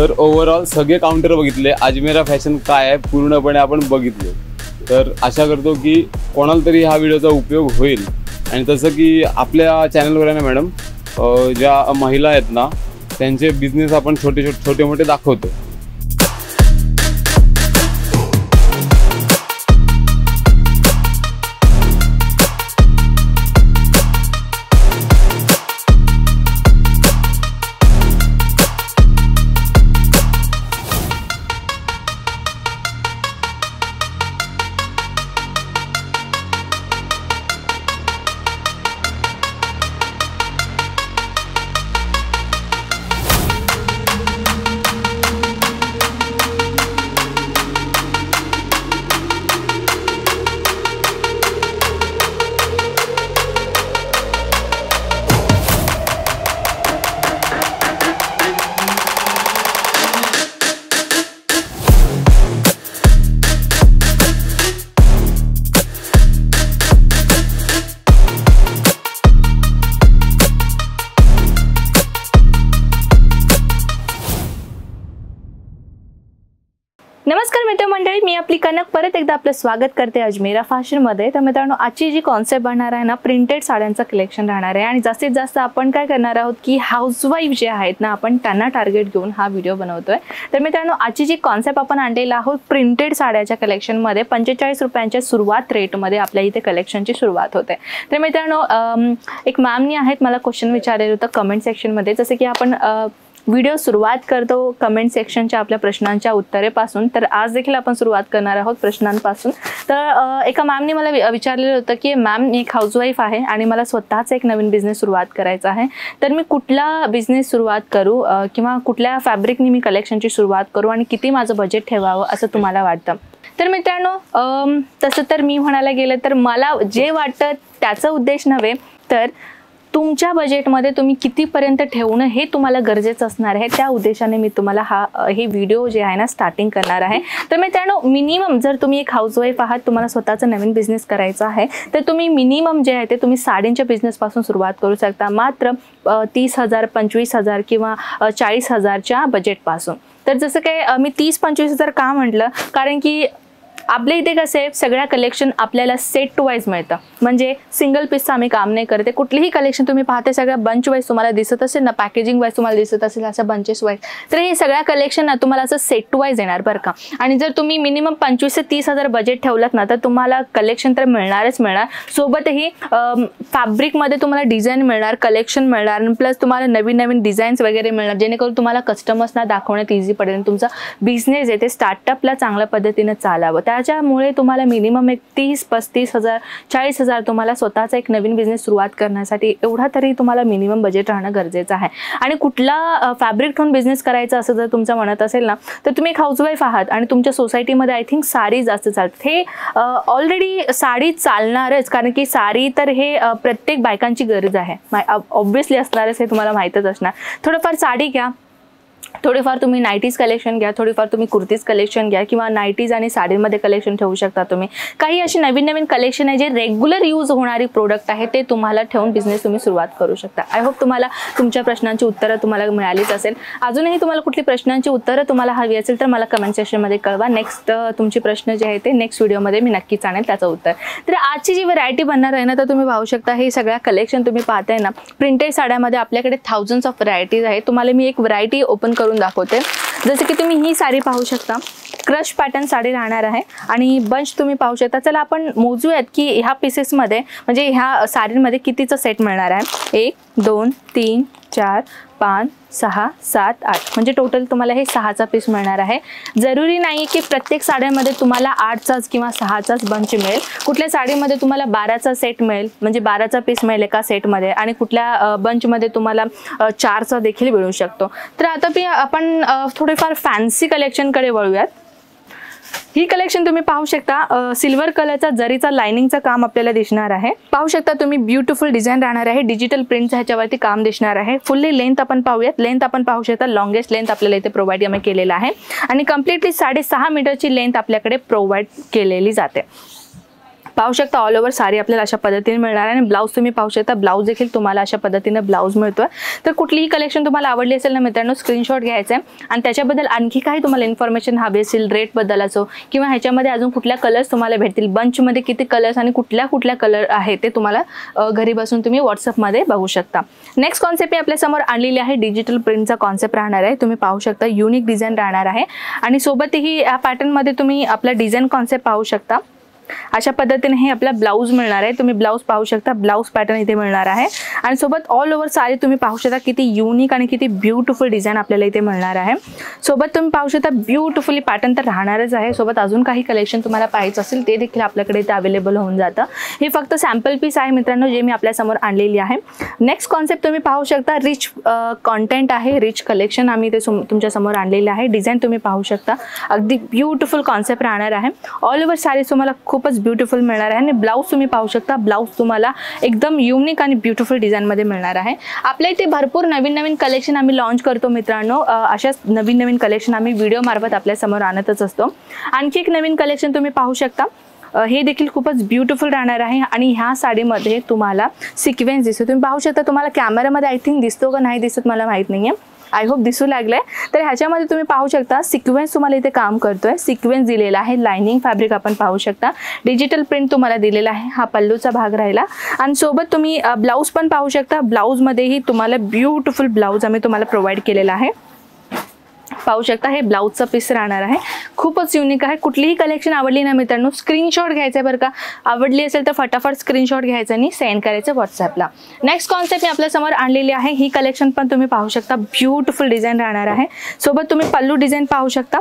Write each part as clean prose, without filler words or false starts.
तर ओव्हरऑल सगळे काउंटर बघितले, अजमेरा फॅशन काय आहे पूर्णपणे आपण बघितले। तर आशा करतो की कोणाला तरी हा व्हिडिओचा उपयोग होईल। आणि तसं की आपल्या चॅनलवर आहे ना मॅडम, ज्या महिला आहेत ना त्यांचे बिझनेस आपण छोटे मोठे दाखवतो। नमस्कार मित्रमंडळी, मी आपली कनक परत एकदा आपलं स्वागत करते अजमेरा फॅशनमध्ये। तर मित्रांनो, आजची जी कॉन्सेप्ट बनणार आहे ना, प्रिंटेड साड्यांचं कलेक्शन राहणार आहे। आणि जास्तीत जास्त आपण काय करणार आहोत की हाऊसवाईफ जे आहेत ना, आपण त्यांना टार्गेट घेऊन हा व्हिडिओ बनवतोय। तर मित्रांनो, आजची जी कॉन्सेप्ट आपण आणलेला आहोत प्रिंटेड साड्याच्या कलेक्शनमध्ये 45 रुपयांच्या सुरुवात रेटमध्ये आपल्या इथे कलेक्शनची सुरुवात होते। तर मित्रांनो, एक मॅमनी आहेत मला क्वेश्चन विचारलेलं होतं कमेंट सेक्शनमध्ये, जसं की आपण व्हिडिओ सुरुवात करतो कमेंट सेक्शनच्या आपल्या प्रश्नांच्या उत्तरेपासून, तर आज देखील आपण सुरुवात करणार आहोत प्रश्नांपासून। तर एका मॅमने मला विचारलेलं होतं की मॅम, मी एक हाऊसवाईफ आहे आणि मला स्वतःच एक नवीन बिझनेस सुरुवात करायचा आहे, तर मी कुठला बिझनेस सुरुवात करू किंवा कुठल्या फॅब्रिकनी मी कलेक्शनची सुरुवात करू आणि किती माझं बजेट ठेवावं असं तुम्हाला वाटतं? तर मित्रांनो, तसं तर मी म्हणायला गेलं तर मला जे वाटतं त्याचा उद्देश नव्हे, तर तुमच्या बजेटमध्ये तुम्ही कितीपर्यंत ठेवणं हे तुम्हाला गरजेचं असणार आहे, त्या उद्देशाने मी तुम्हाला हे व्हिडिओ जे आहे ना स्टार्टिंग करणार आहे। तर मित्रांनो, मिनिमम जर तुम्ही एक हाऊसवाईफ आहात, तुम्हाला स्वतःचा नवीन बिझनेस करायचा आहे, तर तुम्ही मिनिमम जे आहे ते तुम्ही साड्यांच्या बिझनेसपासून सुरुवात करू शकता, मात्र 30,000, 25,000 किंवा 40,000च्या बजेटपासून। तर जसं काय मी 30-25,000 का म्हटलं, कारण की आपल्या इथे कसं आहे, सगळ्या कलेक्शन आपल्याला सेट टू वाईज मिळतं, म्हणजे सिंगल पीसचं आम्ही काम नाही करते। कुठलीही कलेक्शन तुम्ही पाहते सगळ्या बंच वाईज तुम्हाला दिसत असेल ना, पॅकेजिंग वाईज तुम्हाला दिसत असेल असं बंचेस वाईज, तर हे सगळ्या कलेक्शन ना तुम्हाला असं सेट टू वाईज येणार बरं का। आणि जर तुम्ही मिनिमम 25 ते 30,000 बजेट ठेवलात ना, तर तुम्हाला कलेक्शन तर मिळणारच मिळणार, सोबतही फॅब्रिकमध्ये तुम्हाला डिझाईन मिळणार, कलेक्शन मिळणार, प्लस तुम्हाला नवीन नवीन डिझाईन्स वगैरे मिळणार, जेणेकरून तुम्हाला कस्टमर्सना दाखवण्यात इझी पडेल, तुमचा बिझनेस आहे ते स्टार्टअपला चांगल्या पद्धतीने चालावं। त्याच्यामुळे तुम्हाला मिनिमम एक 30-35,000, 40,000 तुम्हाला स्वतःचा एक नवीन बिझनेस सुरुवात करण्यासाठी एवढा तरी तुम्हाला मिनिमम बजेट राहणं गरजेचं आहे। आणि कुठला फॅब्रिक ठेवून बिझनेस करायचा असं जर तुमचं म्हणत असेल ना, तर तुम्ही एक हाऊसवाईफ आहात आणि तुमच्या सोसायटीमध्ये आय थिंक साडी जास्त चालते, हे ऑलरेडी साडी चालणारच, कारण की साडी तर हे प्रत्येक बायकांची गरज आहे, ऑब्व्हियसली असणारच, हे तुम्हाला माहीतच असणार। थोडंफार साडी घ्या, थोडेफार तुम्ही नाईटीज कलेक्शन घ्या, थोडीफार तुम्ही कुर्तीज कलेक्शन घ्या, किंवा नाईटीज आणि साडीमध्ये कलेक्शन ठेवू शकता तुम्ही। काही अशी नवीन नवीन कलेक्शन आहे जे रेग्युलर यूज होणारी प्रोडक्ट आहे, ते तुम्हाला ठेवून बिझनेस तुम्ही सुरुवात करू शकता। आय होप तुम्हाला तुमच्या प्रश्नांची उत्तरं तुम्हाला मिळालीच असेल। अजूनही तुम्हाला कुठली प्रश्नांची उत्तरं तुम्हाला हवी असेल तर मला कमेंट सेक्शनमध्ये कळवा। नेक्स्ट तुमचे प्रश्न जे आहे ते नेक्स्ट व्हिडिओमध्ये मी नक्कीच आणेल त्याचं उत्तर। तर आजची जी व्हरायटी बनणार आहे ना, तर तुम्ही पाहू शकता हे सगळ्या कलेक्शन तुम्ही पाहताय ना, प्रिंटेड साड्यामध्ये आपल्याकडे थाउजंड्स ऑफ व्हरायटीज आहेत। तुम्हाला मी एक व्हरायटी ओपन करून दाखवते, जसं की तुम्ही ही साडी पाहू शकता, क्रश पॅटर्न साडी राहणार आहे आणि बंच तुम्ही पाहू शकता। चला आपण मोजूयात की ह्या पीसेसमध्ये म्हणजे ह्या साडींमध्ये कितीचं सेट मिळणार आहे। 1, 2, 3, 4, 5, 6, 7, 8 म्हणजे टोटल तुम्हाला हे 6चा पीस मिळणार आहे। जरुरी नाही की प्रत्येक साड्यांमध्ये तुम्हाला 8चाच किंवा 6चाच बंच मिळेल, कुठल्या साडीमध्ये तुम्हाला 12चा सेट मिळेल, म्हणजे 12चा पीस मिळेल एका सेटमध्ये, आणि कुठल्या बंचमध्ये तुम्हाला 4चा देखील मिळू शकतो। तर आता आपण थोडेफार फॅन्सी कलेक्शनकडे वळूयात। ही कलेक्शन तुम्ही पाहू शकता, सिल्वर कलरचा जरीचा लाइनिंगचा काम आपल्याला दिसणार आहे। पाहू शकता तुम्ही ब्युटिफुल डिझाइन राहणार आहे, डिजिटल प्रिंटचं ह्याच्यावरती काम दिसणार आहे। फुल्ली लेंथ आपण पाहूयात, लेंथ आपण पाहू शकता, लॉंगेस्ट लेंथ आपल्याला इथे प्रोव्हाइड आम्ही केलेला आहे आणि कम्प्लिटली 6.5 मीटरची लेंथ आपल्याकडे प्रोव्हाइड केलेली जाते। पाहू शकता ऑल ओव्हर साडी आपल्याला अशा पद्धतीने मिळणार आहे आणि ब्लाऊज तुम्ही पाहू शकता, ब्लाऊज देखील तुम्हाला अशा पद्धतीने ब्लाऊज मिळतोय। तर कुठलीही कलेक्शन तुम्हाला आवडली असेल ना मित्रांनो, स्क्रीनशॉट घ्यायचा आहे आणि त्याच्याबद्दल आणखी काही तुम्हाला इन्फॉर्मेशन हवी असेल, रेट बद्दल असो किंवा ह्याच्यामध्ये अजून कुठल्या कलर्स तुम्हाला भेटतील, बंचमध्ये किती कलर्स आणि कुठल्या कलर आहे ते तुम्हाला घरी बसून तुम्ही व्हॉट्सअपमध्ये बघू शकता। नेक्स्ट कॉन्सेप्ट मी आपल्यासमोर आणलेली आहे, डिजिटल प्रिंटचा कॉन्सेप्ट राहणार आहे। तुम्ही पाहू शकता युनिक डिझाईन राहणार आहे आणि सोबतही या पॅटर्नमध्ये तुम्ही आपला डिझाईन कॉन्सेप्ट पाहू शकता। अशा पद्धतीने हे आपला ब्लाऊज मिळणार आहे, तुम्ही ब्लाऊज पाहू शकता, ब्लाऊज पॅटर्न इथे मिळणार आहे आणि सोबत ऑल ओव्हर साडी तुम्ही पाहू शकता किती युनिक आणि किती ब्युटिफुल डिझाईन आपल्याला इथे मिळणार आहे। सोबत तुम्ही पाहू शकता ब्युटिफुली पॅटर्न तर राहणारच आहे, सोबत अजून काही कलेक्शन तुम्हाला पाहायचं असेल ते देखील आपल्याकडे इथे अवेलेबल होऊन जातं। हे फक्त सॅम्पल पीस आहे मित्रांनो, जे मी आपल्यासमोर आणलेली आहे। नेक्स्ट कॉन्सेप्ट तुम्ही पाहू शकता, रिच कॉन्टेंट आहे, रिच कलेक्शन आम्ही ते तुमच्या समोर आणलेले आहे। डिझाईन तुम्ही पाहू शकता, अगदी ब्युटिफुल कॉन्सेप्ट राहणार आहे। ऑल ओव्हर साडी तुम्हाला खूपच ब्युटिफुल मिळणार आहे आणि ब्लाऊज तुम्ही पाहू शकता, ब्लाऊज तुम्हाला एकदम युनिक आणि ब्युटिफुल डिझाईन मध्ये मिळणार आहे। आपल्या इथे भरपूर नवीन कलेक्शन आम्ही लॉन्च करतो मित्रांनो, अशाच नवीन कलेक्शन आम्ही व्हिडिओ मार्फत आपल्या समोर आणतच असतो। आणखी एक नवीन कलेक्शन तुम्ही पाहू शकता, हे देखील खूपच ब्युटिफुल राहणार आहे आणि ह्या साडीमध्ये तुम्हाला सिक्वेन्स दिसतो, तुम्ही पाहू शकता। तुम्हाला कॅमेरामध्ये आय थिंक दिसतो का नाही दिसत मला माहित नाहीये, आय होप दिसू लागलंय। तर ह्याच्यामध्ये तुम्ही पाहू शकता सिक्वेन्स तुम्हाला इथे काम करतोय, सिक्वेन्स दिलेला आहे, लाइनिंग फॅब्रिक आपण पाहू शकता, डिजिटल प्रिंट तुम्हाला दिलेला आहे, हा पल्लूचा भाग राहिला आणि सोबत तुम्ही ब्लाऊज पण पाहू शकता। ब्लाऊजमध्येही तुम्हाला ब्युटिफुल ब्लाऊज आम्ही तुम्हाला प्रोव्हाइड केलेला आहे, पाहू शकता। हे ब्लाऊजचा पीस राहणार आहे, खूपच युनिक आहे। कुठलीही कलेक्शन आवडली ना मित्रांनो, स्क्रीनशॉट घ्यायचा आहे बरं का, आवडली असेल तर फटाफट स्क्रीनशॉट घ्यायचा आणि सेंड करायचं व्हॉट्सअपला। नेक्स्ट कॉन्सेप्ट मी आपल्यासमोर आणलेली आहे, ही कलेक्शन पण तुम्ही पाहू शकता, ब्युटिफुल डिझाईन राहणार आहे। सोबत तुम्ही पल्लू डिझाईन पाहू शकता,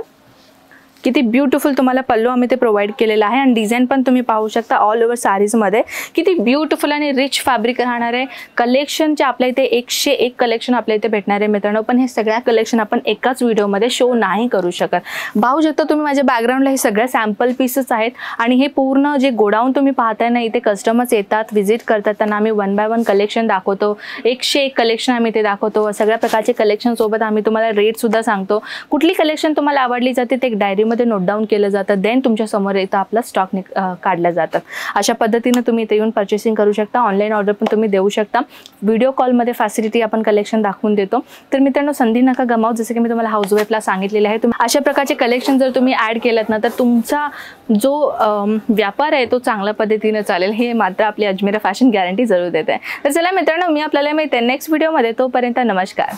किती ब्युटिफुल तुम्हाला पल्लू आम्ही ते प्रोव्हाइड केलेला आहे आणि डिझाईन पण तुम्ही पाहू शकता ऑल ओव्हर साडीजमध्ये किती ब्युटिफुल आणि रिच फॅब्रिक राहणार आहे। कलेक्शनचे आपल्या इथे 101 कलेक्शन आपल्या इथे भेटणार आहे मित्रांनो, पण हे सगळ्या कलेक्शन आपण एकाच व्हिडिओमध्ये शो नाही करू शकत। पाहू शकता तुम्ही माझ्या बॅकग्राऊंडला हे सगळ्या सॅम्पल पीसेस आहेत आणि हे पूर्ण जे गोडाऊन तुम्ही पाहताय ना, इथे कस्टमर्स येतात, व्हिजिट करतात, त्यांना आम्ही 1 बाय 1 कलेक्शन दाखवतो, 101 कलेक्शन आम्ही ते दाखवतो। सगळ्या प्रकारचे कलेक्शन सोबत आम्ही तुम्हाला रेट सुद्धा सांगतो, कुठली कलेक्शन तुम्हाला आवडली जाते ते एक डायरी मध्ये नोट डाऊन केलं जातं, देन तुमच्या समोर येतं आपला स्टॉक काढला जातं। अशा पद्धतीने तुम्ही इथे येऊन परचेसिंग करू शकता, ऑनलाईन ऑर्डर पण तुम्ही देऊ शकता, व्हिडिओ कॉलमध्ये फॅसिलिटी आपण कलेक्शन दाखवून देतो। तर मित्रांनो संधी नका गमावू, जसं की मी तुम्हाला हाऊसवाईफला सांगितलेलं आहे, तुम्ही अशा प्रकारचे कलेक्शन जर तुम्ही ऍड केलात ना तर तुमचा जो व्यापार आहे तो चांगल्या पद्धतीने चालेल, हे मात्र आपली अजमेरा फॅशन गॅरंटी जरूर देते। तर चला मित्रांनो, मी आपल्याला मिळते नेक्स्ट व्हिडिओमध्ये, तोपर्यंत नमस्कार।